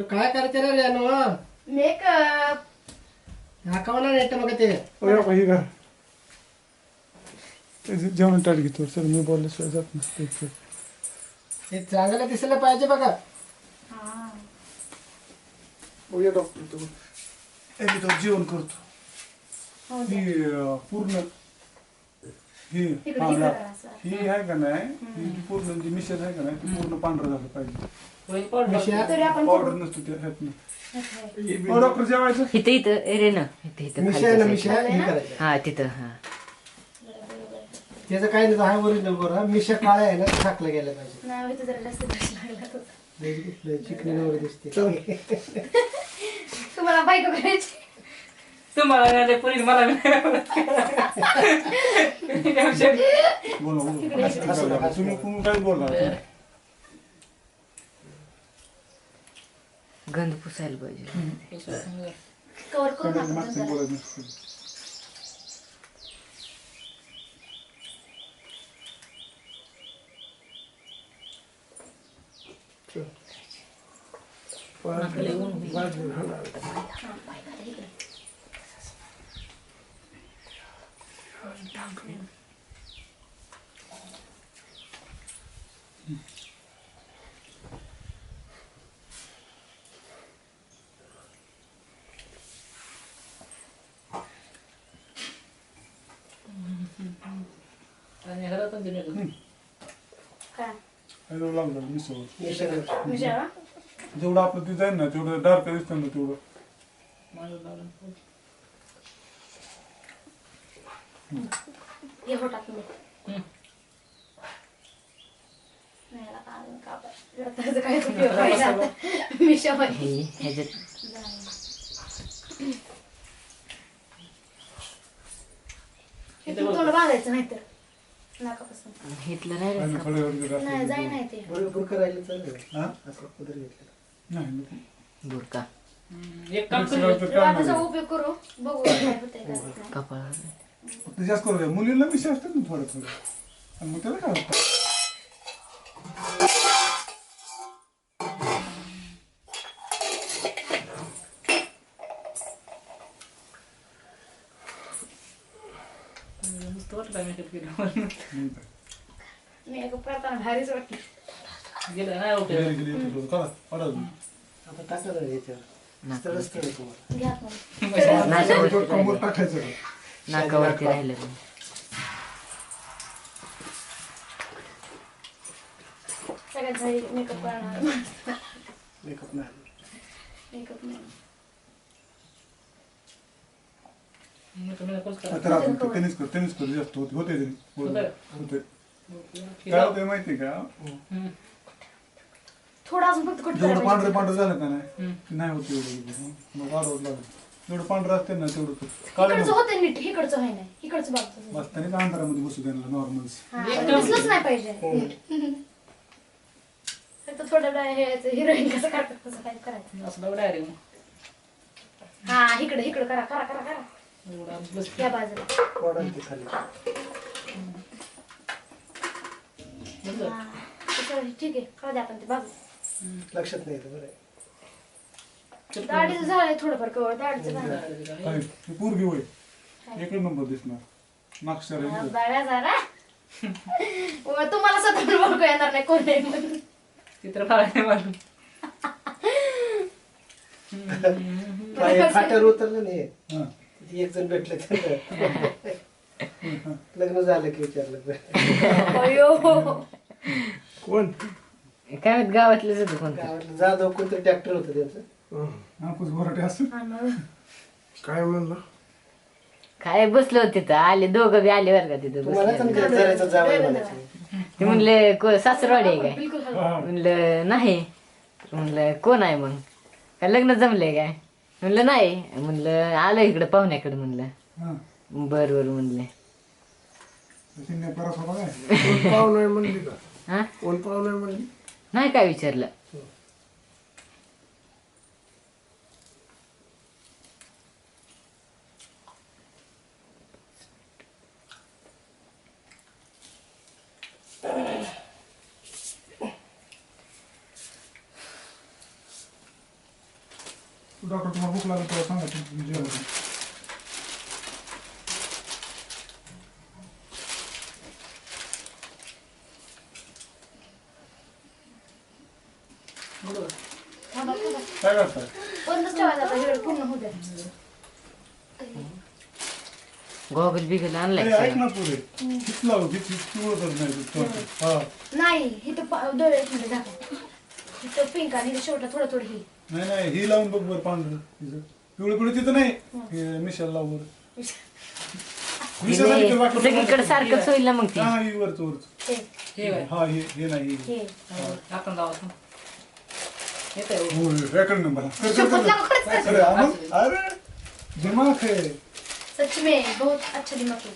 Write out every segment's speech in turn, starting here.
काय करते रे Reno makeup दाखवणार नाही मग ते हे का जेवण ताट घेतो सर मी बोलल्याशिवाय जात नसते हे चांगलं दिसायला पाहिजे बघा. हा या डॉक्टर तू मी तो जेवण करतो हो ही पूर्ण ही इकडे हा, करा असं. ही आहे का नाही ही पूर्ण जी मिश्रण आहे का नाही ती पूर्ण पांढरं झालं पाहिजे मिश्या तरी आपण पावडर नसतो त्या ह्यात नाही. डॉक्टर जेवायचं इथं इथं रे ना इथं मिश्या आहे ना खाली मिश्या हे करायचं हा तिथं हा त्याचं काही नाही आहे ओरिजिनल बरोबर मिश्या काळ्या आहे ना टाकलं गेलं पाहिजे. नाही इथं जरा जास्त ब्रश लागला होता. चिकनी वगैरे दिसते. तुम्हाला बायको करायची तुम्हाला नाही पुरी मला बोला तुम्ही काय बोलणार गंध पुसायला पाहिजे. कवर करू नका मागचं जरा. बोलायचं नसतं. काय हॅलो लागलं मिसळ मिश्या जेवढं आपलं ते जाईल ना तेवढं डार्क दिसतं ना तेवढं हे होतात मी नाही याला काय कापड. त्याचा काय उपयोग व्हायचा आता. मिशामध्ये हे ह्याच्यात हे तू तोंड बांधायचं नाहीतर नाकापासून घेतलं नाही रे आणि का? फळेवर नाही जाय नाही ते बरोबर करायला चालेल हा? असं कुदर घेतलं नाही बुरका त्याचा उपयोग करू बघू काय होतंय काय होत नाही. कपाळ फक्त जास्त करू द्या मुलींना विषय असतात ना थोडं थोडं आणि मग त्याला काय होतं मेकअप करताना भारीच वाटते. गेली गेली येते थोडं. करा पडा अजून. आता टाका याच्यावर सरस करू तुम्हाला घ्या मग. नाकावरती कंबर राहिलं टाकायचं नाकावरती राहिलं रे. सगळ्यात भारी मेकअप करणार मेकअप नाही मेकअप नाही तर आपण ते tennis करू जास्त होते होते काय होते माहिती का थोडं अजून फक्त कट जेवढं पांढरं करायचं. पांढरं झालं का नाही ते नाही होत एवढं मग वाढवत लागलं जेवढं पांढरं असते ना तेवढं काढ इकडचं होतं नीट इकडचं आहे नाही इकडचं बाबत बस त्याने का अंतरामध्ये बसू द्यायला नॉर्मल दिसलंच नाही पाहिजे. फक्त थोडं हिरोईन कसं करतात तसं काय करायचं. हा इकडे इकडे करा करा करा करा या बाजूला वाढायला ते खाली हा, तसं ठीक आहे खाऊ द्या आपण ते बाजू लक्षात नाही येतं बरं आहे. दाढीचं झालंय थोडंफार कवर दाढीचं झालं काय ती पोरगी होय एक नंबर दिसणार मागच्या बघा जरा तुम्हाला स्वतः ओळखू येणार नाही कोण आहे म्हणून. चित्र फाळायला मारून फाट्यावर उतरलं नाही हा ती एक जण भेटलं तर लग्न झालं की विचारलं अयो कोण काय माहित गावातलेच होतं कोणतं गावातलं जाधव कोणतं ट्रॅक्टर होतं त्यांचं नापूस बोराटे असं काय म्हणलं काय बसलो होते तिथं आले दोघं बी आले बरं का तिथं तुम्हाला बसले. पण जरायचं जावं म्हणायचं ते म्हणले सासरवाडी आहे काय बिलकुल म्हणलं नाही म्हणलं कोण आहे मग काय लग्न जमलंय काय म्हणलं नाही म्हणलं आलं इकडं पाहुण्याकडे म्हणलं हा बर बर म्हणले शिंदे परत होता काय कोण पाहुणं आहे म्हणली का हा कोण पाहुणं आहे म्हणली नाही काय विचारलं जेव्हा भूक लागेल तेव्हा सांगा तुम्ही जेवण. थांबा, थांबा. काय करताय? बंदच ठेवायचं आता, हे पूर्ण होऊ द्या. गॉगल बिगल आणलाय ए, का ऐक सगळं? ना पुढे किती लावू किती पिवळं नाही ते. हा नाही इथं डोळे एक मिनिट दाखव. इथं पिंक आणि इथं शेवटला थोडं थोडं ही. नाही ही लावून बघ बरं पांढरं तिचं पिवळं पिवळं तिथं नाही हे मिशाला लाव बरं. मिशाला नाही, तिथं वाटलं सगळीकडे बरं. सारखंच होईल ना मग ती हा ही वरच वरच. हे हा हे नाही हे हो रेकॉर्ड नंबर शपथ लागू खरंच अरे अमन अरे दिमाग है सच में बहुत अच्छा दिमाग है.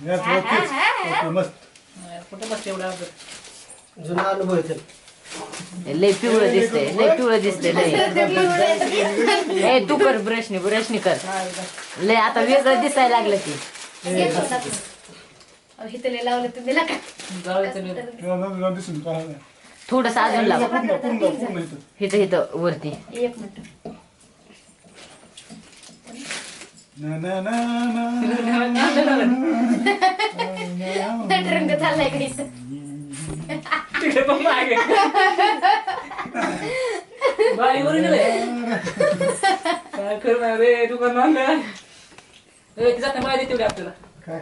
यात ओकेच. ओके मस्त. जुना अनुभव येतो. लय पिवळं दिसतंय लय पिवळं दिसतंय लय ए तू कर ब्रशनी कर लय आता वेगळं दिसायला लागलं की इथले लावलं तुम्ही नका. तेव्हा दिसून काय नाही. थोडस अजून लाव पूर्ण इथं. इथं वरती एक मिनिट. ना ना ना ना रंग चाललाय का इथं? काय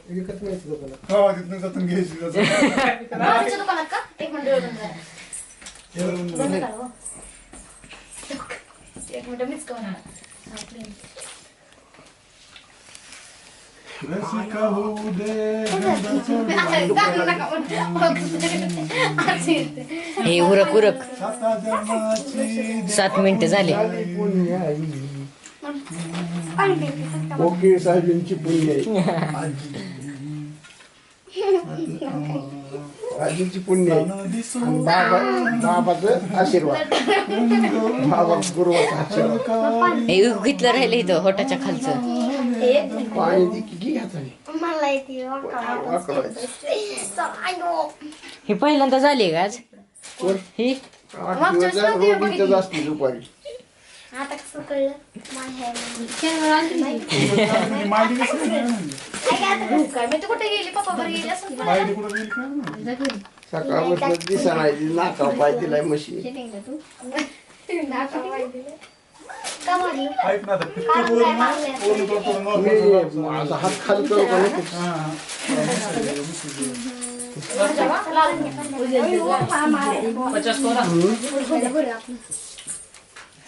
विकत नाही दुकानात. हा तिथनं जातून घ्यायची माझ्या दुकानात का? एक मिनिट डोळे बंद करा. बंद करा, हो. एक मिनिट मीच करू. रसिका होऊ दे हे उरक साता जन्माची 7 मिनिटं झाली ओके साहेबांची पुण्य आहे. आजीची पुण्य आहे. दिसू बाबाचं आशीर्वाद. बाबा गुरुवाचा आशीर्वाद. हे घेतलं राहिलं इथं होटाच्या खालचं पाणी दी की घ्यायचं. मला येते हे पहिल्यांदा झाली का आज ही 8 दिवस रोज इथंच असते दुपारी. आता कसं कळलं? माहिती कसं काय मी तू कुठे गेली पप्पा बरं गेली असं माहिती कुठं गेली काय माहिती. सकाळपासून दिसा नाही नाका पाय दिलाय मशीन. का मारलं? ऐक ना आता पिक्चर वरून माझा हात खाली करू का नको?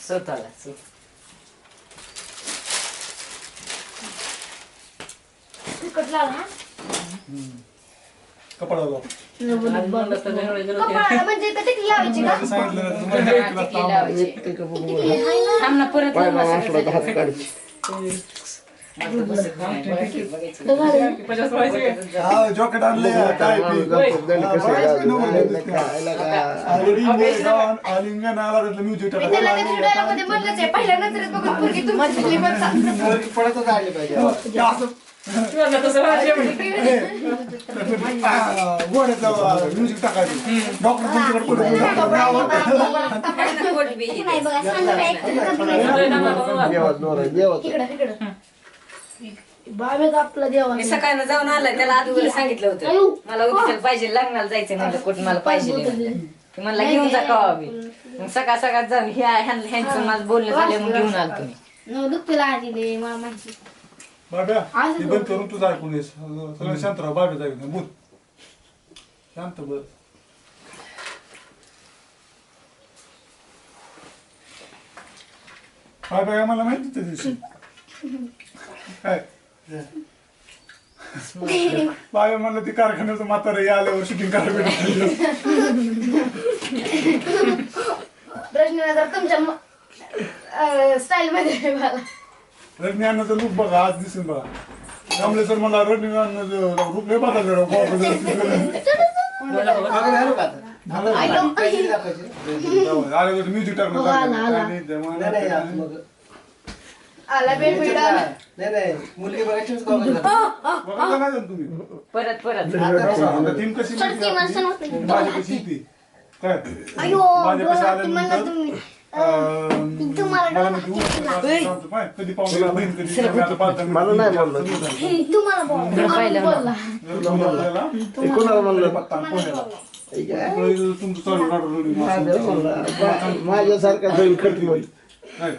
स्वतःला तिखट लाल ना? कपडा कपाळाला म्हणजे का तिकडे लावायची का? थांब ना परत पायला वासला तर हात काढ. जॉकेट आणले काय आलिंगन आला म्युझिक मी त्याला त्या व्हिडिओमध्ये म्हणलंच आहे, पहिल्या नजरेत बघून पोरगी तुमची मुली म्हणतात. पडतच आले पाहिजे. म्युझिक टाकायचं डॉक्टर नाही बघा, सांगा काय इकडं. बाबेच आपला देवा. मी सकाळनं जाऊन आलाय त्याला अगोदर सांगितलं होतं मला उद्या पाहिजे लग्नाला जायचं म्हणलं कुठं मला पाहिजे मला घेऊन जा कवा बी मग सकाळ जाऊन ह्यांचं माझं बोलणं झालं मग घेऊन आलो तुम्ही दुखतेला आधी मला माहिती. बाब्या हे बंद करून तुझं ऐकून ये सगळं शांत राहा बाब्या जाईल बोल शांत बस बाब्या मला माहिती त्या दिवशी काय बाब्या म्हणलं ती कारखान्याचं म्हातारं या आल्यावर शूटिंग करायला भेटत प्रश्न जर तुमच्या स्टाईल मध्ये मला रजनीकांतचं लूक बघा आज दिसून बघा त्यामुळे सर मला रजनीकांत रूप नाही बघायचं म्युझिक टाकलं आला बेड मुलगी बघायची तुम्ही परत टीम कशी माझ्या कशी येते काय माझ्या कशी आल्यानंतर मला मी घेऊन सांगतो, पाय, कधी पाहुणे बहीण, कधी आता पाहता मी मला नाही बोलला. कोणाला म्हणलं? पत्ता पुण्याला. तुमचं चालू राहणार माझ्यासारखा होईल खट होईल. नाही.